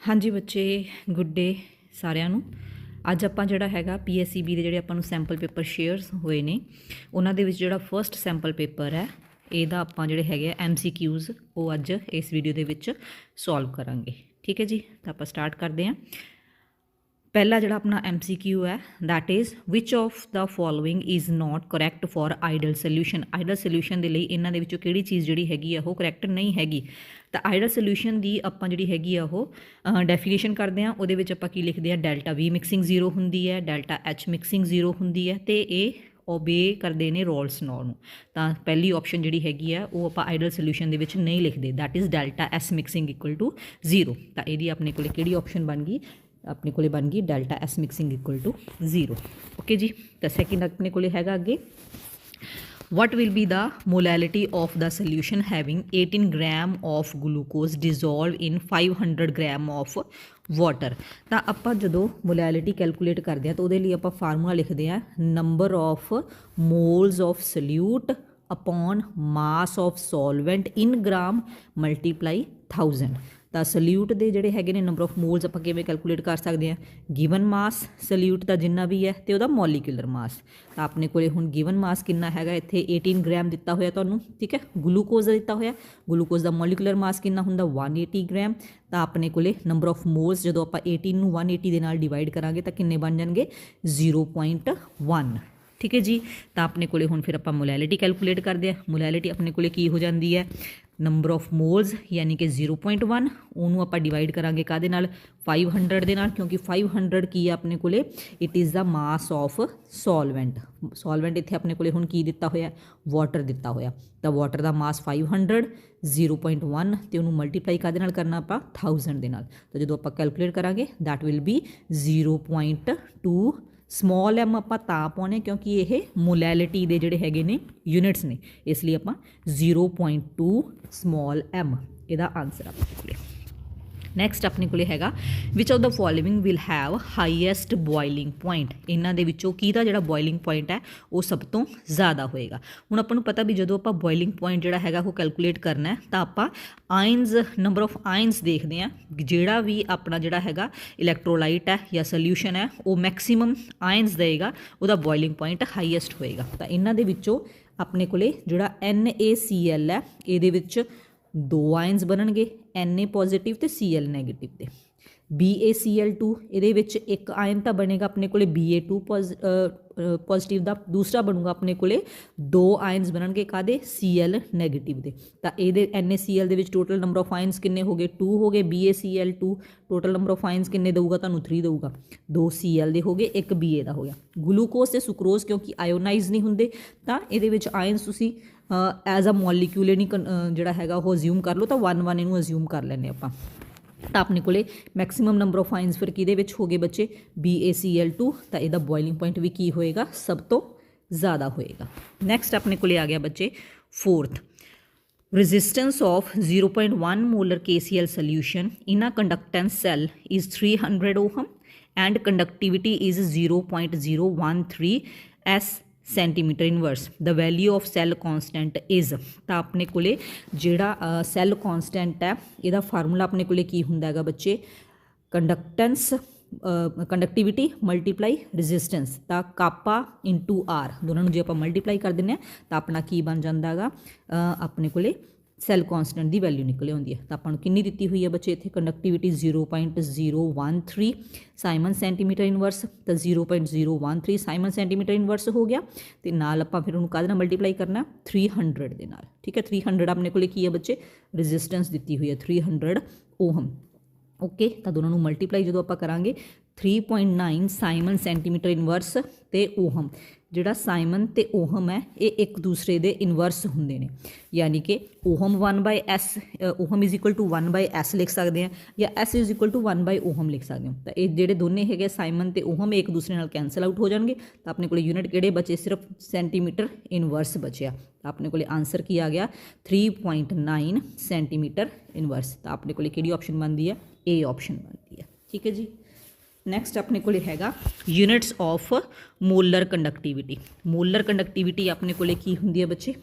हाँ जी बच्चे, good day सारिਆਂ ਨੂੰ। ਅੱਜ ਆਪਾਂ ਜਿਹੜਾ ਹੈਗਾ PSEB ਦੇ ਜਿਹੜੇ ਆਪਾਂ ਨੂੰ ਸੈਂਪਲ ਪੇਪਰ ਸ਼ੇਅਰਸ ਹੋਏ ਨੇ ਉਹਨਾਂ ਦੇ ਵਿੱਚ ਜਿਹੜਾ ਫਰਸਟ ਸੈਂਪਲ ਪੇਪਰ ਹੈ ਇਹਦਾ ਆਪਾਂ ਜਿਹੜੇ ਹੈਗੇ MCQs ਉਹ ਅੱਜ ਇਸ ਵੀਡੀਓ ਦੇ ਵਿੱਚ ਸੋਲਵ ਕਰਾਂਗੇ। ਠੀਕ ਹੈ ਜੀ, ਤਾਂ ਆਪਾਂ ਸਟਾਰਟ ਕਰਦੇ ਹਾਂ। पहला जो अपना MCQ है that is which of the following is not correct for ideal solution. Ideal solution के लिए इन्हों के विचों किहड़ी चीज़ जी हैगी वो करैक्ट नहीं हैगी। तो आइडल सोल्यूशन की आपां जिहड़ी हैगी वो डेफिनेशन करते हैं। उहदे विच आपां की लिखते हैं डेल्टा V मिक्सिंग 0 हुंदी है, डेल्टा H मिक्सिंग 0 हुंदी है, तो ये ओबे करते हैं रोल्स लॉ नूं। तां पहली ऑप्शन जिहड़ी हैगी है वो आपां आइडल सोल्यूशन दे विच नहीं लिखते, that is delta S mixing equal to 0। तो इहदी अपने कोल किहड़ी ऑप्शन बन गई, अपने को बन गई delta S mixing equal to 0। Okay ji, तो सैकेंड अपने को हैगा अगे what will be the molality of the solution having 18 gram of glucose dissolved in 500 gram of water. तो आप जो मोलैलिटी कैलकुलेट करते हैं तो वो आप फार्मूला लिखते हैं number of moles of solute upon mass of solvent in gram multiply 1000। तो सल्यूट के जोड़े है नंबर ऑफ मोल्स आप किवें कैलकुलेट कर सकते हैं, गिवन मास सल्यूट का जिन्ना भी है तो वह मॉलीक्यूलर मास। तो अपने को हुण गिवन मास कितना है इत्थे 18 ग्राम दिता होया तुहानूं। ठीक है, ग्लूकोज का दिता होया, ग्लूकोज का मॉलीक्यूलर मास कितना हुंदा 180 ग्राम। तो अपने को नंबर ऑफ मोल्स जो आप 18 नूं 180 दे नाल डिवाइड करांगे तो किन्ने बन जाएंगे 0.1। ठीक है जी, तो अपने को हुण फिर आप मोलैलिटी कैलकुलेट करते हैं। मोलैलिटी अपने को की हो जाती है नंबर ऑफ मोल्स यानी कि 0.1 उन्होंने आप डिवाइड करांगे कादे नाल 500 दे नाल, क्योंकि 500 की है अपने को it is the mass of solvent. Solvent इत्थे अपने को हुण की दिता होया वाटर दिता होया। तो वाटर का मास 500 0.1 तो उन्होंने मल्टीप्लाई कादे नाल करना आप 1000 दे नाल। तो जो आप कैलकुलेट करांगे that will be 0.2। Small M आप पाने क्योंकि ये मोलैलिटी के जोड़े है ने यूनिट्स ने, इसलिए आप 0.2 स्मॉल एम यदा आंसर अपने को। नैक्सट अपने को हैगा विच of the following will have highest boiling point. इन्हों के विचों किहदा जिहड़ा बॉइलिंग पॉइंट है वो सब तो ज़्यादा होएगा। हुण आपां नूं पता भी जो आप बॉइलिंग पॉइंट जिहड़ा हैगा वो कैलकुलेट करना है तो आप आयन्स नंबर ऑफ आयन्स देखते हैं। जिहड़ा भी अपना जिहड़ा हैगा इलैक्ट्रोलाइट है या सोल्यूशन है वो मैक्सीमम आयन्स देगा, उसका बॉइलिंग पॉइंट हाईएस्ट होएगा। तो इन्हां दे विचों अपने को जिहड़ा NaCl है ये दो आयन्स बननगे Na पॉजिटिव तो Cl नैगेटिव के। BaCl2 ये एक आयन तो बनेगा अपने को Ba2 पॉजिटिव का, दूसरा बनूगा अपने को दो आयन्स बननगे कादे Cl नैगेटिव के। तो ये NaCl के टोटल नंबर ऑफ आयन्स किन्ने हो गए 2 हो गए। BaCl2 total number of ions किन्ने देगा तुहानूं 3 देगा, 2 Cl के हो गए, एक Ba का हो गया। ग्लूकोज ते सुक्रोज क्योंकि आयोनाइज नहीं होंगे तो ये आयन्स तुसीं एज अ मॉलीक्यूल नहीं जोड़ा है वो अज्यूम कर लो, तो 1-1 इनू अज्यूम कर लें आप। तो अपने को मैक्सीमम नंबर ऑफ आयन्स फिर किहदे विच हो गए बच्चे BaCl2। तो यदा बॉइलिंग पॉइंट भी की होएगा सब तो ज़्यादा होएगा। नैक्सट अपने को आ गया बच्चे fourth resistance of 0.1 molar KCl solution in a conductance cell is 300 ohm and conductivity is 0.013 s centimetre inverse. The value of cell constant is. तो अपने को जिहड़ा सैल कॉन्सटेंट है यदा फार्मूला अपने को की हुंदा है बच्चे कंडक्टेंस कंडक्टिविटी मल्टीप्लाई रेजिस्टेंस। तो कापा इंटू R दोनों जो आप मल्टीप्लाई कर दें तो अपना की बन जाता है अपने को सैल कॉन्सटेंट की वैल्यू निकल आती है। तो अपन कितनी दी हुई है बच्चे इतने कंडक्टिविटी 0.013 साइमन सेंटीमीटर इनवर्स। तो 0.013 साइमन सेंटीमीटर इनवर्स हो गया तो नाल आपां फिर उन्होंने काहदे नाल मल्टीप्लाई करना 300 दे नाल। ठीक है, 300 अपने को की है बच्चे रेजिस्टेंस दी हुई है 300 ओहम। ओके, तो दोनों मल्टीप्लाई जो आप करांगे 3.9 साइमन सेंटीमीटर इनवर्स ते ओहम। जिहड़ा साइमन ते ओहम है ये एक दूसरे दे इनवर्स हुंदे ने, यानी कि ohm 1/s ohm is equal to 1/s लिख सकते हैं या S इज इक्वल टू 1/ओहम लिख सकते हो। तो ये जिहड़े दोने है साइमन ते ओहम एक दूसरे नाल कैंसल आउट हो जाएंगे। तो अपने को यूनिट किहड़े बचे सिर्फ सेंटीमीटर इनवर्स बचिया। तो अपने को आंसर की आ गया 3.9 सेंटीमीटर इनवर्स। तो अपने को किहड़ी ऑप्शन बनती है ए ऑप्शन बनती है। ठीक है जी, नैक्सट अपने को हैगा units of molar conductivity. Molar conductivity अपने को की होंगी है बच्चे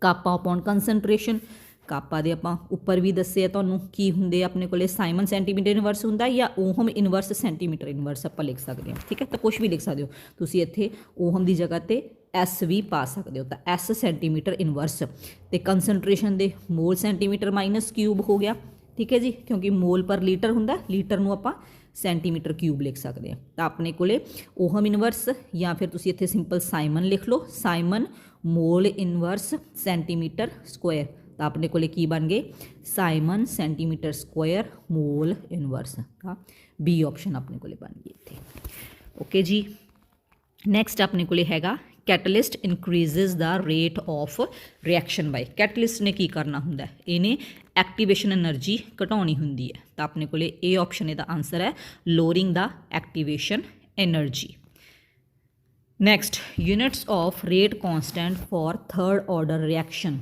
कापा अपॉन कंसनट्रेशन। ਕਾਪਾ ਦੇ ਆਪਾਂ ਉੱਪਰ ਵੀ ਦੱਸਿਆ ਤੁਹਾਨੂੰ ਕੀ ਹੁੰਦੇ ਆਪਣੇ ਕੋਲੇ ਸਾਈਮਨ ਸੈਂਟੀਮੀਟਰ ਇਨਵਰਸ ਹੁੰਦਾ ਜਾਂ ਓਹਮ ਇਨਵਰਸ ਸੈਂਟੀਮੀਟਰ ਇਨਵਰਸ ਆਪਾਂ ਲਿਖ ਸਕਦੇ ਹਾਂ, ਠੀਕ ਹੈ। ਤਾਂ ਕੁਛ ਵੀ ਲਿਖ ਸਕਦੇ ਹੋ ਤੁਸੀਂ, ਇੱਥੇ ਓਹਮ ਦੀ ਜਗ੍ਹਾ ਤੇ ਐਸ ਵੀ ਪਾ ਸਕਦੇ ਹੋ, ਤਾਂ ਐਸ ਸੈਂਟੀਮੀਟਰ ਇਨਵਰਸ। ਤੇ ਕੰਸਨਟ੍ਰੇਸ਼ਨ ਦੇ ਮੋਲ ਸੈਂਟੀਮੀਟਰ ਮਾਈਨਸ ਕਿਊਬ ਹੋ ਗਿਆ, ਠੀਕ ਹੈ ਜੀ, ਕਿਉਂਕਿ ਮੋਲ ਪਰ ਲੀਟਰ ਹੁੰਦਾ, ਲੀਟਰ ਨੂੰ ਆਪਾਂ ਸੈਂਟੀਮੀਟਰ ਕਿਊਬ ਲਿਖ ਸਕਦੇ ਹਾਂ। ਤਾਂ ਆਪਣੇ ਕੋਲੇ ਓਹਮ ਇਨਵਰਸ ਜਾਂ ਫਿਰ ਤੁਸੀਂ ਇੱਥੇ ਸਿੰਪਲ ਸਾਈਮਨ ਲਿਖ ਲਓ, Simon mall inverse centimetre Square. ਤਾਂ ਆਪਣੇ ਕੋਲੇ ਕੀ ਬਣ ਗਏ, Simon centimetre Square mall inverse. ਤਾਂ ਬੀ ਆਪਸ਼ਨ ਆਪਣੇ ਕੋਲੇ ਬਣ ਗਈ ਇੱਥੇ। ਓਕੇ ਜੀ, ਨੈਕਸਟ ਆਪਣੇ ਕੋਲੇ ਹੈਗਾ ਕੈਟਲਿਸਟ ਇਨਕਰੀਜ਼ਿਜ਼ ਦਾ ਰੇਟ ਆਫ ਰਿਐਕਸ਼ਨ ਬਾਈ। ਕੈਟਲਿਸਟ ਨੇ ਕੀ ਕਰਨਾ ਹੁੰਦਾ, ਇਹਨੇ ਐਕਟੀਵੇਸ਼ਨ એનર્ਜੀ ਘਟਾਉਣੀ ਹੁੰਦੀ ਹੈ। ਤਾਂ ਆਪਣੇ ਕੋਲੇ ਇਹ ਆਪਸ਼ਨ ਇਹਦਾ ਆਨਸਰ ਹੈ, ਲੋਅਰਿੰਗ ਦਾ activation energy. Next, units of rate constant for third order reaction.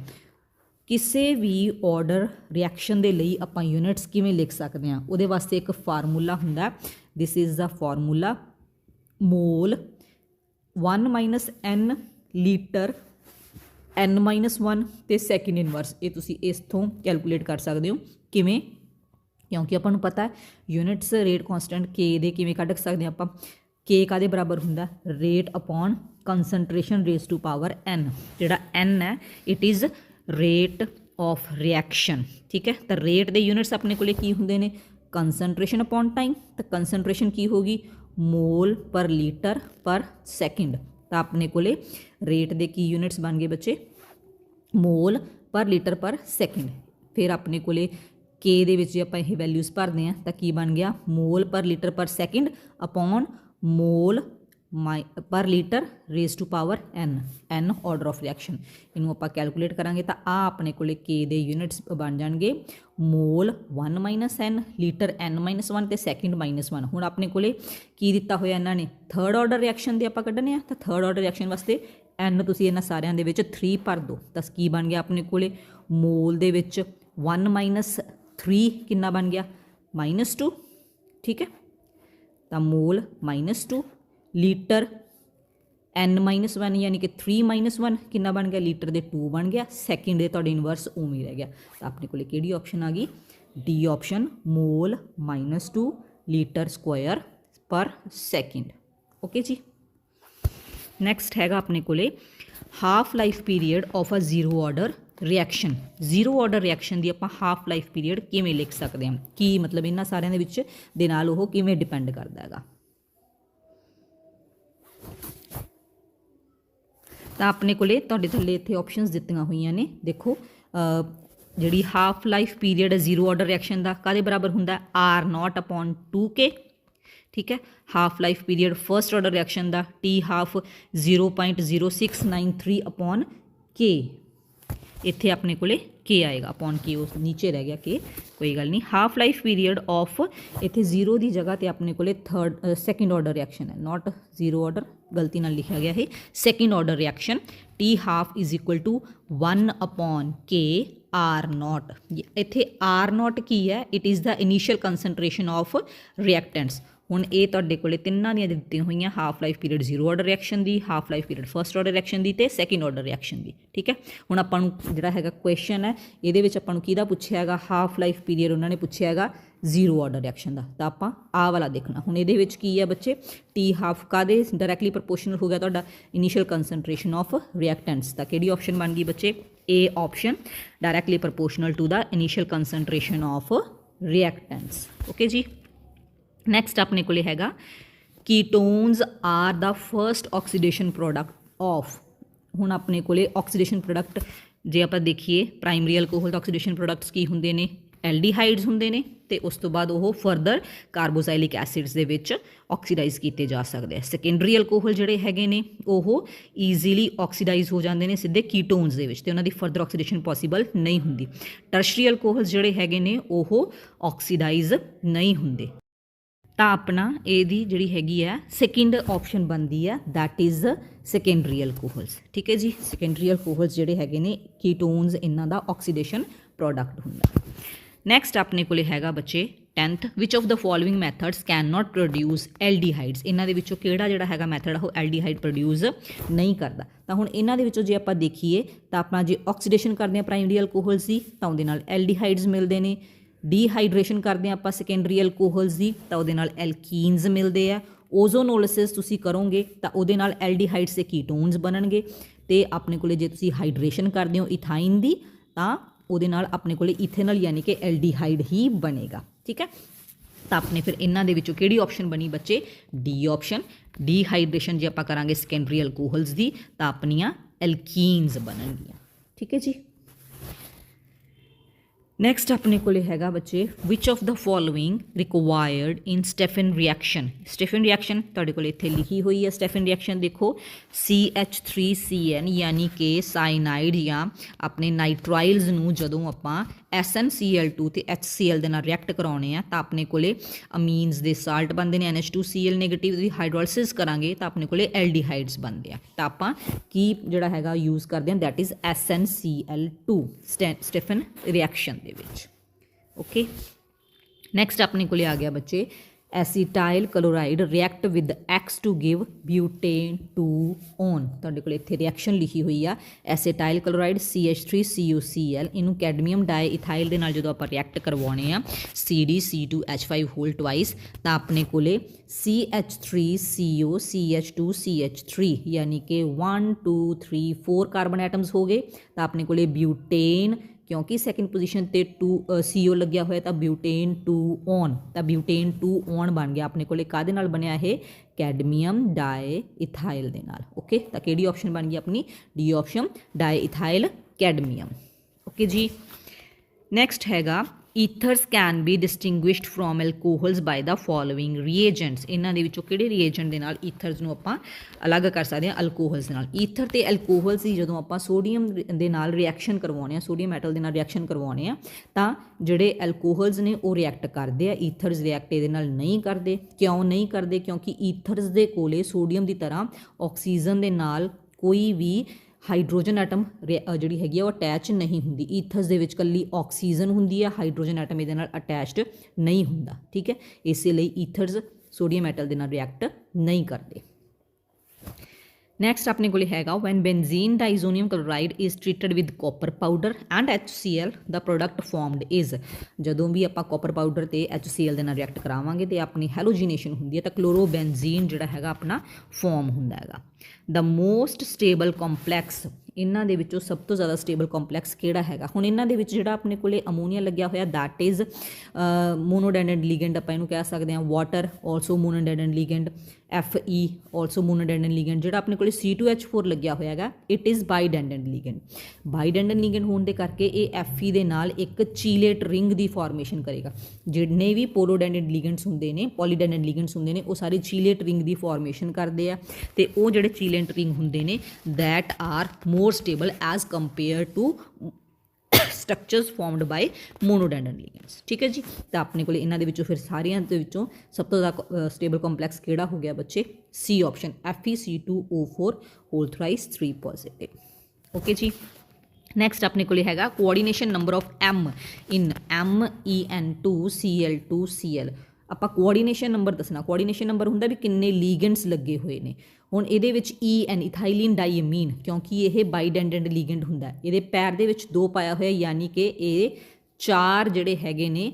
ਕਿਸੇ ਵੀ ਆਰਡਰ ਰਿਐਕਸ਼ਨ ਦੇ ਲਈ ਆਪਾਂ ਯੂਨਿਟਸ ਕਿਵੇਂ ਲਿਖ ਸਕਦੇ ਹਾਂ, ਉਹਦੇ ਵਾਸਤੇ ਇੱਕ ਫਾਰਮੂਲਾ ਹੁੰਦਾ, this is the formula mall 1 - n litre n-1 ਤੇ ਸੈਕਿੰਡ ਇਨਵਰਸ। ਇਹ ਤੁਸੀਂ ਇਸ ਤੋਂ ਕੈਲਕੂਲੇਟ ਕਰ ਸਕਦੇ ਹੋ ਕਿਵੇਂ, ਕਿਉਂਕਿ ਆਪਾਂ ਨੂੰ ਪਤਾ ਯੂਨਿਟਸ ਰੇਟ ਕਾਂਸਟੈਂਟ ਕੇ ਦੇ ਕਿਵੇਂ ਕੱਢ ਸਕਦੇ ਹਾਂ ਆਪਾਂ, ਕੇ ਕਾਹਦੇ ਬਰਾਬਰ ਹੁੰਦਾ, rate upon concentration raise to power n। ਜਿਹੜਾ n ਹੈ it is rate of reaction, ਠੀਕ ਹੈ। ਤਾਂ ਰੇਟ ਦੇ ਯੂਨਿਟਸ ਆਪਣੇ ਕੋਲੇ ਕੀ ਹੁੰਦੇ ਨੇ, ਕੰਸਨਟ੍ਰੇਸ਼ਨ ਅਪੋਨ ਟਾਈਮ। ਤਾਂ ਕੰਸਨਟ੍ਰੇਸ਼ਨ ਕੀ ਹੋਗੀ, mall per litre per second. ਤਾਂ ਆਪਣੇ ਕੋਲੇ ਰੇਟ ਦੇ ਕੀ ਯੂਨਿਟਸ ਬਣ ਗਏ ਬੱਚੇ, mall per litre per second. ਫਿਰ ਆਪਣੇ ਕੋਲੇ ਕੇ ਦੇ ਵਿੱਚ ਜੇ ਆਪਾਂ ਇਹ ਵੈਲਿਊਜ਼ ਭਰਦੇ ਹਾਂ ਤਾਂ ਕੀ ਬਣ ਗਿਆ, mall per litre per second upon mole per litre raise to power n order of reaction. ਇਹਨੂੰ ਆਪਾਂ ਕੈਲਕੂਲੇਟ ਕਰਾਂਗੇ ਤਾਂ ਆ ਆਪਣੇ ਕੋਲੇ ਕੇ ਦੇ ਯੂਨਿਟਸ ਬਣ ਜਾਣਗੇ, ਮੋਲ 1 - n ਲੀਟਰ n-1 ਤੇ ਸੈਕਿੰਡ -1। ਹੁਣ ਆਪਣੇ ਕੋਲੇ ਕੀ ਦਿੱਤਾ ਹੋਇਆ ਇਹਨਾਂ ਨੇ, ਥਰਡ ਆਰਡਰ ਰਿਐਕਸ਼ਨ ਦੇ ਆਪਾਂ ਕੱਢਣੇ ਆ। ਤਾਂ ਥਰਡ ਆਰਡਰ ਰਿਐਕਸ਼ਨ ਵਾਸਤੇ n ਤੁਸੀਂ ਇਹਨਾਂ ਸਾਰਿਆਂ ਦੇ ਵਿੱਚ 3 ਭਰ ਦਿਓ। ਤਾਂ ਕੀ ਬਣ ਗਿਆ ਆਪਣੇ ਕੋਲੇ, ਮੋਲ ਦੇ ਵਿੱਚ 1 - 3 ਕਿੰਨਾ ਬਣ ਗਿਆ, -2, ਠੀਕ ਹੈ। ਤਾਂ ਮੋਲ -2 ਲੀਟਰ n-1 ਯਾਨੀ ਕਿ 3 - 1 ਕਿੰਨਾ ਬਣ ਗਿਆ, ਲੀਟਰ ਦੇ 2 ਬਣ ਗਿਆ। ਸੈਕਿੰਡ ਦੇ ਤੁਹਾਡੇ ਇਨਵਰਸ ਉਵੇਂ ਰਹਿ ਗਿਆ। ਤਾਂ ਆਪਣੇ ਕੋਲੇ ਕਿਹੜੀ ਆਪਸ਼ਨ ਆ ਗਈ, D option, mole -2 litre square per second. Okay ਜੀ, ਨੈਕਸਟ ਹੈਗਾ ਆਪਣੇ ਕੋਲੇ half life period of a zero order reaction. Zero order reaction ਦੀ ਆਪਾਂ ਹਾਫ ਲਾਈਫ ਪੀਰੀਅਡ ਕਿਵੇਂ ਲਿਖ ਸਕਦੇ ਹਾਂ, ਕੀ ਮਤਲਬ ਇਹਨਾਂ ਸਾਰਿਆਂ ਦੇ ਵਿੱਚ ਦੇ ਨਾਲ ਉਹ ਕਿਵੇਂ ਡਿਪੈਂਡ ਕਰਦਾ ਹੈਗਾ। ਤਾਂ ਆਪਣੇ ਕੋਲੇ ਤੁਹਾਡੇ ਥੱਲੇ ਇੱਥੇ ਆਪਸ਼ਨਸ ਦਿੱਤੀਆਂ ਹੋਈਆਂ ਨੇ, ਦੇਖੋ ਜਿਹੜੀ ਹਾਫ ਲਾਈਫ ਪੀਰੀਅਡ ਹੈ ਜ਼ੀਰੋ ਆਰਡਰ ਰਿਐਕਸ਼ਨ ਦਾ ਕਾਹਦੇ ਬਰਾਬਰ ਹੁੰਦਾ, R0/2K, ਠੀਕ ਹੈ। Half life period first order reaction ਦਾ T ਹਾਫ 0.0693/K। ਇੱਥੇ ਆਪਣੇ ਕੋਲੇ K ਆਏਗਾ, ਅਪੋਨ K ਉਸ ਨੀਚੇ ਰਹਿ ਗਿਆ K, ਕੋਈ ਗੱਲ ਨਹੀਂ। ਹਾਫ ਲਾਈਫ ਪੀਰੀਅਡ ਆਫ ਇੱਥੇ 0 ਦੀ ਜਗ੍ਹਾ ਤੇ ਆਪਣੇ ਕੋਲੇ ਸੈਕਿੰਡ ਆਰਡਰ ਰਿਐਕਸ਼ਨ ਹੈ, ਨਾਟ ਜ਼ੀਰੋ ਆਰਡਰ, ਗਲਤੀ ਨਾਲ ਲਿਖਿਆ ਗਿਆ ਹੈ second order reaction. T half = 1/K R0। ਇੱਥੇ R0 ਕੀ ਹੈ, it is the initial concentration of reactants. ਹੁਣ ਇਹ ਤੁਹਾਡੇ ਕੋਲੇ ਤਿੰਨਾਂ ਦੀਆਂ ਦਿੱਤੀਆਂ ਹੋਈਆਂ, half life period zero order reaction ਦੀ, half life period first order reaction ਦੀ ਤੇ ਸੈਕਿੰਡ ਆਰਡਰ ਰਿਐਕਸ਼ਨ ਦੀ, ਠੀਕ ਹੈ। ਹੁਣ ਆਪਾਂ ਨੂੰ ਜਿਹੜਾ ਹੈਗਾ ਕੁਐਸਚਨ ਹੈ ਇਹਦੇ ਵਿੱਚ ਆਪਾਂ ਨੂੰ ਕਿਹਦਾ ਪੁੱਛਿਆ ਹੈਗਾ, ਹਾਫ ਲਾਈਫ ਪੀਰੀਅਡ ਉਹਨਾਂ ਨੇ ਪੁੱਛਿਆ ਹੈਗਾ ਜ਼ੀਰੋ ਆਰਡਰ ਰਿਐਕਸ਼ਨ ਦਾ। ਤਾਂ ਆਪਾਂ ਆਹ ਵਾਲਾ ਦੇਖਣਾ। ਹੁਣ ਇਹਦੇ ਵਿੱਚ ਕੀ ਹੈ ਬੱਚੇ, ਟੀ ਹਾਫ ਕਾਦੇ ਡਾਇਰੈਕਟਲੀ ਪ੍ਰਪੋਰਸ਼ਨਲ ਹੋ ਗਿਆ ਤੁਹਾਡਾ ਇਨੀਸ਼ੀਅਲ ਕੰਸਨਟ੍ਰੇਸ਼ਨ ਆਫ ਰਿਐਕਟੈਂਟਸ। ਤਾਂ ਕਿਹੜੀ ਆਪਸ਼ਨ ਬਣ ਗਈ ਬੱਚੇ, A option, directly proportional to the initial concentration of reactants. Okay ਜੀ, ਨੈਕਸਟ ਆਪਣੇ ਕੋਲੇ ਹੈਗਾ ketones are the first oxidation product of. ਹੁਣ ਆਪਣੇ ਕੋਲੇ ਆਕਸੀਡੇਸ਼ਨ ਪ੍ਰੋਡਕਟ ਜੇ ਆਪਾਂ ਦੇਖੀਏ, ਪ੍ਰਾਇਮਰੀ ਅਲਕੋਹਲ ਦਾ ਆਕਸੀਡੇਸ਼ਨ ਪ੍ਰੋਡਕਟਸ ਕੀ ਹੁੰਦੇ ਨੇ, ਐਲਡੀਹਾਈਡਸ ਹੁੰਦੇ ਨੇ ਤੇ ਉਸ ਤੋਂ ਬਾਅਦ ਉਹ ਫਰਦਰ ਕਾਰਬੋਜ਼ਾਈਲਿਕ ਐਸਿਡਸ ਦੇ ਵਿੱਚ ਆਕਸੀਡਾਈਜ਼ ਕੀਤੇ ਜਾ ਸਕਦੇ ਆ। ਸੈਕੰਡਰੀ ਅਲਕੋਹਲ ਜਿਹੜੇ ਹੈਗੇ ਨੇ ਉਹ ਈਜ਼ੀਲੀ ਆਕਸੀਡਾਈਜ਼ ਹੋ ਜਾਂਦੇ ਨੇ ਸਿੱਧੇ ਕੀਟੋਨਸ ਦੇ ਵਿੱਚ ਤੇ ਉਹਨਾਂ ਦੀ ਫਰਦਰ ਆਕਸੀਡੇਸ਼ਨ ਪੋਸੀਬਲ ਨਹੀਂ ਹੁੰਦੀ। ਟਰਸ਼ਰੀ ਅਲਕੋਹਲ ਜਿਹੜੇ ਹੈਗੇ ਨੇ ਉਹ ਆਕਸੀਡਾਈਜ਼ ਨਹੀਂ ਹੁੰਦੇ। ਤਾਂ ਆਪਣਾ ਇਹਦੀ ਜਿਹੜੀ ਹੈਗੀ ਹੈ ਸੈਕਿੰਡ ਆਪਸ਼ਨ ਬਣਦੀ ਹੈ, ਦੈਟ ਇਜ਼ ਸੈਕੰਡਰੀ ਅਲਕੋਹਲਸ, ਠੀਕ ਹੈ ਜੀ। ਸੈਕੰਡਰੀ ਅਲਕੋਹਲਸ ਜਿਹੜੇ ਹੈਗੇ ਨੇ ਕੀਟੋਨਸ, ਇਹਨਾਂ ਦਾ ਆਕਸੀਡੇਸ਼ਨ ਪ੍ਰੋਡਕਟ ਹੁੰਦਾ। ਨੈਕਸਟ ਆਪਣੇ ਕੋਲੇ ਹੈਗਾ ਬੱਚੇ 10th which of the following methods can not produce aldehydes. ਇਹਨਾਂ ਦੇ ਵਿੱਚੋਂ ਕਿਹੜਾ ਜਿਹੜਾ ਹੈਗਾ ਮੈਥਡ ਉਹ ਐਲਡੀਹਾਈਡ ਪ੍ਰੋਡਿਊਸ ਨਹੀਂ ਕਰਦਾ। ਤਾਂ ਹੁਣ ਇਹਨਾਂ ਦੇ ਵਿੱਚੋਂ ਜੇ ਆਪਾਂ ਦੇਖੀਏ ਤਾਂ ਆਪਣਾ ਜੇ ਆਕਸੀਡੇਸ਼ਨ ਕਰਦੇ ਹਾਂ ਪ੍ਰਾਇਮਰੀ ਅਲਕੋਹਲਸ ਦੀ ਤਾਂ ਉਹਦੇ ਨਾਲ ਐਲਡੀਹਾਈਡਸ ਮਿਲਦੇ ਨੇ, ਡੀਹਾਈਡਰੇਸ਼ਨ ਕਰਦੇ ਹਾਂ ਆਪਾਂ ਸੈਕੰਡਰੀ ਅਲਕੋਹਲਸ ਦੀ ਤਾਂ ਉਹਦੇ ਨਾਲ ਐਲਕੀਨਸ ਮਿਲਦੇ ਆ, ਓਜ਼ੋਨੋਲਿਸਿਸ ਤੁਸੀਂ ਕਰੋਗੇ ਤਾਂ ਉਹਦੇ ਨਾਲ ਐਲਡੀਹਾਈਡਸ ਤੇ ਕੀਟੋਨਸ ਬਣਨਗੇ, ਤੇ ਆਪਣੇ ਕੋਲੇ ਜੇ ਤੁਸੀਂ ਹਾਈਡਰੇਸ਼ਨ ਕਰਦੇ ਹੋ ਇਥਾਈਨ ਦੀ ਤਾਂ ਉਹਦੇ ਨਾਲ ਆਪਣੇ ਕੋਲੇ ਇਥੇਨਲ ਯਾਨੀ ਕਿ ਐਲਡੀਹਾਈਡ ਹੀ ਬਣੇਗਾ। ਠੀਕ ਹੈ, ਤਾਂ ਆਪਣੇ ਫਿਰ ਇਹਨਾਂ ਦੇ ਵਿੱਚੋਂ ਕਿਹੜੀ ਆਪਸ਼ਨ ਬਣੀ ਬੱਚੇ? D option. ਡੀਹਾਈਡਰੇਸ਼ਨ ਜੇ ਆਪਾਂ ਕਰਾਂਗੇ ਸੈਕੰਡਰੀ ਅਲਕੋਹਲਸ ਦੀ ਤਾਂ ਆਪਣੀਆਂ ਐਲਕੀਨਸ ਬਣਨਗੀਆਂ। ਠੀਕ ਹੈ ਜੀ। ਨੈਕਸਟ ਆਪਣੇ ਕੋਲੇ ਹੈਗਾ ਬੱਚੇ which of the following required in Stephen reaction. Stephen reaction ਤੁਹਾਡੇ ਕੋਲ ਇੱਥੇ ਲਿਖੀ ਹੋਈ ਹੈ। ਸਟੈਫਨ ਰਿਐਕਸ਼ਨ ਦੇਖੋ CH3CN ਯਾਨੀ ਕਿ ਸਾਇਨਾਈਡ ਜਾਂ ਆਪਣੇ ਨਾਈਟਰਾਈਲਸ ਨੂੰ ਜਦੋਂ ਆਪਾਂ SnCl2 ਤੇ HCl ਦੇ ਨਾਲ ਰਿਐਕਟ ਕਰਾਉਣੇ ਆ ਤਾਂ ਆਪਣੇ ਕੋਲੇ ਅਮੀਨਸ ਦੇ ਸਾਲਟ ਬਣਦੇ ਨੇ, NH2Cl ਨੈਗੇਟਿਵ ਦੀ ਹਾਈਡਰੋਲਿਸਿਸ ਕਰਾਂਗੇ ਤਾਂ ਆਪਣੇ ਕੋਲੇ ਐਲਡੀਹਾਈਡਸ ਬਣਦੇ ਆ। ਤਾਂ ਆਪਾਂ ਕੀ ਜਿਹੜਾ ਹੈਗਾ ਯੂਜ਼ ਕਰਦੇ ਹਾਂ ਦੈਟ ਇਜ਼ SnCl2 ਸਟੈਫਨ ਰਿਐਕਸ਼ਨ ਦੇ ਵਿੱਚ। ਓਕੇ, ਨੈਕਸਟ ਆਪਣੇ ਕੋਲੇ ਆ ਗਿਆ ਬੱਚੇ acetyl chloride react with X to give butan 2 one. ਤੁਹਾਡੇ ਕੋਲ ਇੱਥੇ ਰਿਐਕਸ਼ਨ ਲਿਖੀ ਹੋਈ ਆ ਐਸੀਟਾਈਲ ਕਲੋਰਾਈਡ CH3CuCl, ਇਹਨੂੰ ਕੈਡਮੀਅਮ ਡਾਈ ਇਥਾਈਲ ਦੇ ਨਾਲ ਜਦੋਂ ਆਪਾਂ ਰਿਐਕਟ ਕਰਵਾਉਣੇ ਆ CdC2H5 ਹੋਲ ਟਵਾਈਸ ਤਾਂ ਆਪਣੇ ਕੋਲੇ CH3CO CH2CH3 ਯਾਨੀ ਕਿ 1 2 3 4 ਕਾਰਬਨ ਐਟਮਸ ਹੋ ਗਏ। ਤਾਂ ਆਪਣੇ ਕੋਲੇ ਬਿਊਟੇਨ ਕਿਉਂਕਿ ਸੈਕਿੰਡ ਪੋਜੀਸ਼ਨ ਤੇ 2 CO ਲੱਗਿਆ ਹੋਇਆ ਤਾਂ ਬਿਊਟੇਨ 2 ਔਨ, ਤਾਂ ਬਿਊਟੇਨ 2 ਔਨ ਬਣ ਗਿਆ ਆਪਣੇ ਕੋਲੇ। ਕਾਹਦੇ ਨਾਲ ਬਣਿਆ ਇਹ? ਕੈਡਮੀਅਮ ਡਾਈ ਇਥਾਈਲ ਦੇ ਨਾਲ। ਓਕੇ, ਤਾਂ ਕਿਹੜੀ ਆਪਸ਼ਨ ਬਣ ਗਈ ਆਪਣੀ? D option, diethyl cadmium. Okay ਜੀ। ਨੈਕਸਟ ਹੈਗਾ ethers can be distinguished from alcohols by the following reagents. ਇਹਨਾਂ ਦੇ ਵਿੱਚੋਂ ਕਿਹੜੇ ਰੀਏਜੈਂਟ ਦੇ ਨਾਲ ਈਥਰਸ ਨੂੰ ਆਪਾਂ ਅਲੱਗ ਕਰ ਸਕਦੇ ਹਾਂ ਅਲਕੋਹਲਸ ਦੇ ਨਾਲ? ਈਥਰ ਤੇ ਐਲਕੋਹਲਸ ਦੀ ਜਦੋਂ ਆਪਾਂ ਸੋਡੀਅਮ ਦੇ ਨਾਲ ਰਿਐਕਸ਼ਨ ਕਰਵਾਉਣੇ ਆ, ਸੋਡੀਅਮ ਮੈਟਲ ਦੇ ਨਾਲ ਰਿਐਕਸ਼ਨ ਕਰਵਾਉਣੇ ਆ ਤਾਂ ਜਿਹੜੇ ਐਲਕੋਹਲਸ ਨੇ ਉਹ ਰਿਐਕਟ ਕਰਦੇ ਆ, ਈਥਰਸ ਰਿਐਕਟ ਇਹਦੇ ਨਾਲ ਨਹੀਂ ਕਰਦੇ। ਕਿਉਂ ਨਹੀਂ ਕਰਦੇ? ਕਿਉਂਕਿ ਈਥਰਸ ਦੇ ਕੋਲੇ ਸੋਡੀਅਮ ਦੀ ਤਰ੍ਹਾਂ ਆਕਸੀਜਨ ਦੇ ਨਾਲ ਕੋਈ ਵੀ ਹਾਈਡਰੋਜਨ ਐਟਮ ਜਿਹੜੀ ਹੈਗੀ ਆ ਉਹ ਅਟੈਚ ਨਹੀਂ ਹੁੰਦੀ। ਈਥਰਸ ਦੇ ਵਿੱਚ ਇਕੱਲੀ ਆਕਸੀਜਨ ਹੁੰਦੀ ਹੈ, ਹਾਈਡਰੋਜਨ ਐਟਮ ਇਹਦੇ ਨਾਲ ਅਟੈਚਡ ਨਹੀਂ ਹੁੰਦਾ। ਠੀਕ ਹੈ, ਇਸੇ ਲਈ ਈਥਰਸ ਸੋਡੀਅਮ ਮੈਟਲ ਦੇ ਨਾਲ ਰਿਐਕਟ ਨਹੀਂ ਕਰਦੇ। ਨੈਕਸਟ ਆਪਣੇ ਕੋਲੇ ਹੈਗਾ when benzene diazonium chloride is treated with copper powder and HCl the product formed is. ਜਦੋਂ ਵੀ ਆਪਾਂ ਕਾਪਰ ਪਾਊਡਰ ਤੇ HCl ਦੇ ਨਾਲ ਰਿਐਕਟ ਕਰਾਵਾਂਗੇ ਤੇ ਆਪਣੀ ਹੈਲੋਜੀਨੇਸ਼ਨ ਹੁੰਦੀ ਹੈ ਤਾਂ ਕਲੋਰੋਬੈਨਜ਼ੀਨ ਜਿਹੜਾ ਹੈਗਾ ਆਪਣਾ ਫਾਰਮ ਹੁੰਦਾ ਹੈਗਾ। ਦ ਮੋਸਟ ਸਟੇਬਲ ਕੰਪਲੈਕਸ, ਇਹਨਾਂ ਦੇ ਵਿੱਚੋਂ ਸਭ ਤੋਂ ਜ਼ਿਆਦਾ ਸਟੇਬਲ ਕੰਪਲੈਕਸ ਕਿਹੜਾ ਹੈਗਾ? ਹੁਣ ਇਹਨਾਂ ਦੇ ਵਿੱਚ ਜਿਹੜਾ ਆਪਣੇ ਕੋਲੇ ਅਮੋਨੀਆ ਲੱਗਿਆ ਹੋਇਆ ਦੈਟ ਇਜ਼ ਮੋਨੋਡੈਂਡੈਂਟ ਲੀਗੈਂਡ, ਆਪਾਂ ਇਹਨੂੰ ਕਹਿ ਸਕਦੇ ਹਾਂ ਵਾਟਰ ਆਲਸੋ ਮੋਨੋਡੈਂਡੈਂਟ ਲੀਗੈਂਡ, Fe ਆਲਸੋ ਮੋਨੋਡੈਂਡੈਂਟ ਲੀਗੈਂਡ। ਜਿਹੜਾ ਆਪਣੇ ਕੋਲੇ C2H4 ਲੱਗਿਆ ਹੋਇਆ ਹੈਗਾ ਇਟ ਇਜ਼ ਬਾਈਡੈਂਡੈਂਟ ਲੀਗੈਂਡ। ਬਾਈਡੈਂਡੈਂਟ ਲੀਗੈਂਡ ਹੋਣ ਦੇ ਕਰਕੇ ਇਹ Fe ਦੇ ਨਾਲ ਇੱਕ ਚੀਲੇਟ ਰਿੰਗ ਦੀ ਫਾਰਮੇਸ਼ਨ ਕਰੇਗਾ। ਜਿੰਨੇ ਵੀ ਪੋਲੋਡੈਂਡੈਂਟ ਲੀਗੈਂਡਸ ਹੁੰਦੇ ਨੇ, ਪੋਲੀਡੈਂਡੈਂਟ ਲੀਗੈਂਡਸ ਹੁੰਦੇ ਨੇ ਉਹ ਸਾਰੇ ਚੀਲੇਟ ਰਿੰਗ ਦੀ ਫਾਰਮੇਸ਼ਨ ਕਰਦੇ ਆ ਤੇ ਉਹ ਜਿਹੜੇ ਚੀਲੇਟ ਰਿੰਗ ਹੁੰਦੇ ਨੇ that are more stable as compare to structures formed by monodentate ligands. ਠੀਕ ਹੈ ਜੀ। ਤਾਂ ਆਪਣੇ ਕੋਲ ਇਹਨਾਂ ਦੇ ਵਿੱਚੋਂ ਫਿਰ ਸਾਰਿਆਂ ਦੇ ਵਿੱਚੋਂ ਸਭ ਤੋਂ ਜ਼ਿਆਦਾ ਸਟੇਬਲ ਕੰਪਲੈਕਸ ਕਿਹੜਾ ਹੋ ਗਿਆ ਬੱਚੇ? C option FeC2O4 whole thrice 3 positive. Okay ਜੀ। ਨੈਕਸਟ ਆਪਣੇ ਕੋਲ ਹੈਗਾ coordination number of M in MEN2Cl2Cl। ਆਪਾਂ ਕੋਆਰਡੀਨੇਸ਼ਨ ਨੰਬਰ ਦੱਸਣਾ। ਕੋਆਰਡੀਨੇਸ਼ਨ ਨੰਬਰ ਹੁੰਦਾ ਵੀ ਕਿੰਨੇ ਲੀਗੈਂਡਸ ਲੱਗੇ ਹੋਏ ਨੇ। ਹੁਣ ਇਹਦੇ ਵਿੱਚ EN ਇਥਾਈਲੀਨ ਡਾਈਅਮੀਨ ਕਿਉਂਕਿ ਇਹ ਬਾਈਡੈਂਡੈਂਟ ਲੀਗੈਂਡ ਹੁੰਦਾ, ਇਹਦੇ ਪੈਰ ਦੇ ਵਿੱਚ 2 ਪਾਇਆ ਹੋਇਆ ਯਾਨੀ ਕਿ ਇਹ 4 ਜਿਹੜੇ ਹੈਗੇ ਨੇ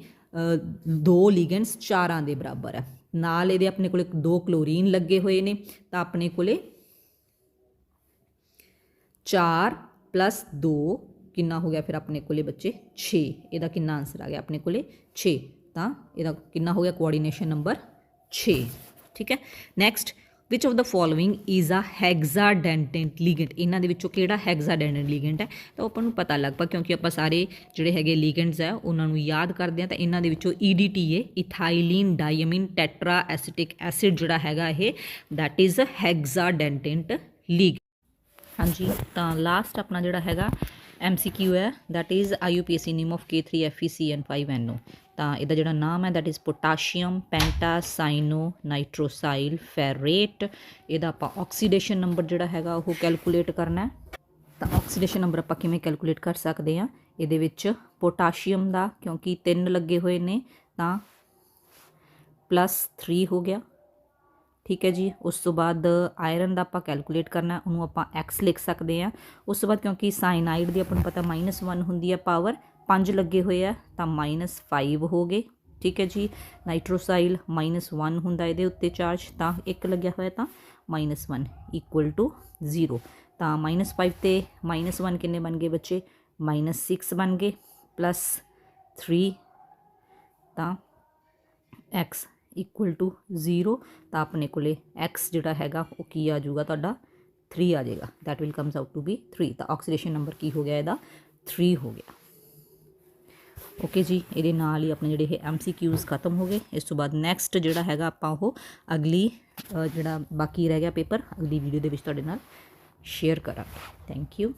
2 ਲੀਗੈਂਡਸ 4 ਦੇ ਬਰਾਬਰ ਹੈ। ਨਾਲ ਇਹਦੇ ਆਪਣੇ ਕੋਲੇ 2 ਕਲੋਰੀਨ ਲੱਗੇ ਹੋਏ ਨੇ ਤਾਂ ਆਪਣੇ ਕੋਲੇ 4 + 2 ਕਿੰਨਾ ਹੋ ਗਿਆ ਫਿਰ ਆਪਣੇ ਕੋਲੇ ਬੱਚੇ? 6। ਇਹਦਾ ਕਿੰਨਾ ਆਨਸਰ ਆ ਗਿਆ ਆਪਣੇ ਕੋਲੇ? 6। ਤਾਂ ਇਹਦਾ ਕਿੰਨਾ ਹੋ ਗਿਆ? Coordination number 6। ਠੀਕ ਹੈ। Next which of the following is a hexadentate ligand. ਇਹਨਾਂ ਦੇ ਵਿੱਚੋਂ ਕਿਹੜਾ ਹੈਗਜ਼ਾਡੈਂਟੈਂਟ ਲੀਗੈਂਡ ਹੈ? ਤਾਂ ਆਪਾਂ ਨੂੰ ਪਤਾ ਲੱਗ ਪਾ ਕਿਉਂਕਿ ਆਪਾਂ ਸਾਰੇ ਜਿਹੜੇ ਹੈਗੇ ਲੀਗੈਂਡਸ ਹੈ ਉਹਨਾਂ ਨੂੰ ਯਾਦ ਕਰਦੇ ਹਾਂ। ਤਾਂ ਇਹਨਾਂ ਦੇ ਵਿੱਚੋਂ EDTA ਇਥਾਈਲੀਨ ਡਾਈਅਮੀਨ ਟੈਟਰਾ ਐਸੀਟਿਕ ਐਸਿਡ ਜਿਹੜਾ ਹੈਗਾ ਇਹ ਦੈਟ ਇਜ਼ ਅ ਹੈਗਜ਼ਾਡੈਂਟੈਂਟ ਲੀਗੈਂਡ। ਹਾਂਜੀ, ਤਾਂ ਲਾਸਟ ਆਪਣਾ ਜਿਹੜਾ ਹੈਗਾ MCQ ਹੈ that is IUPAC name of K3FeCN5NO। ਤਾਂ ਇਹਦਾ ਜਿਹੜਾ ਨਾਮ ਹੈ ਦੈਟ ਇਜ਼ ਪੋਟਾਸ਼ੀਅਮ ਪੈਂਟਾਸਾਈਨੋ ਨਾਈਟ੍ਰੋਸਾਈਲ ਫੈਰੇਟ। ਇਹਦਾ ਆਪਾਂ ਆਕਸੀਡੇਸ਼ਨ ਨੰਬਰ ਜਿਹੜਾ ਹੈਗਾ ਉਹ ਕੈਲਕੂਲੇਟ ਕਰਨਾ ਹੈ। ਤਾਂ ਆਕਸੀਡੇਸ਼ਨ ਨੰਬਰ ਆਪਾਂ ਕਿਵੇਂ ਕੈਲਕੂਲੇਟ ਕਰ ਸਕਦੇ ਹਾਂ? ਇਹਦੇ ਵਿੱਚ ਪੋਟਾਸ਼ੀਅਮ ਦਾ ਕਿਉਂਕਿ 3 ਲੱਗੇ ਹੋਏ ਨੇ ਤਾਂ +3 ਹੋ ਗਿਆ। ਠੀਕ ਹੈ ਜੀ। ਉਸ ਤੋਂ ਬਾਅਦ ਆਇਰਨ ਦਾ ਆਪਾਂ ਕੈਲਕੂਲੇਟ ਕਰਨਾ, ਉਹਨੂੰ ਆਪਾਂ x ਲਿਖ ਸਕਦੇ ਹਾਂ। ਉਸ ਤੋਂ ਬਾਅਦ ਕਿਉਂਕਿ ਸਾਇਨਾਈਡ ਦੀ ਆਪਾਂ ਨੂੰ ਪਤਾ -1 ਹੁੰਦੀ ਹੈ ਪਾਵਰ, 5 ਲੱਗੇ ਹੋਏ ਆ ਤਾਂ -5 ਹੋ ਗਏ। ਠੀਕ ਹੈ ਜੀ। ਨਾਈਟ੍ਰੋਸਾਈਲ -1 ਹੁੰਦਾ ਇਹਦੇ ਉੱਤੇ ਚਾਰਜ, ਤਾਂ 1 ਲੱਗਿਆ ਹੋਇਆ ਤਾਂ -1 = 0। ਤਾਂ -5 ਤੇ -1 ਕਿੰਨੇ ਬਣ ਗਏ ਬੱਚੇ? -6 ਬਣ ਗਏ, +3 ਤਾਂ x = 0। ਤਾਂ ਆਪਣੇ ਕੋਲੇ x ਜਿਹੜਾ ਹੈਗਾ ਉਹ ਕੀ ਆ ਜਾਊਗਾ ਤੁਹਾਡਾ? 3 ਆ ਜਾਏਗਾ। That will comes out to be 3। ਤਾਂ ਆਕਸੀਡੇਸ਼ਨ ਨੰਬਰ ਕੀ ਹੋ ਗਿਆ ਇਹਦਾ? 3 ਹੋ ਗਿਆ। ਓਕੇ ਜੀ। ਇਹਦੇ ਨਾਲ ਹੀ ਆਪਣੇ ਜਿਹੜੇ ਇਹ MCQs ਖਤਮ ਹੋ ਗਏ। ਇਸ ਤੋਂ ਬਾਅਦ ਨੈਕਸਟ ਜਿਹੜਾ ਹੈਗਾ ਆਪਾਂ ਉਹ ਅਗਲੀ ਜਿਹੜਾ ਬਾਕੀ ਰਹਿ ਗਿਆ ਪੇਪਰ, ਅਗਲੀ ਵੀਡੀਓ ਦੇ ਵਿੱਚ ਤੁਹਾਡੇ ਨਾਲ ਸ਼ੇਅਰ ਕਰਾਂਗੇ। Thank you.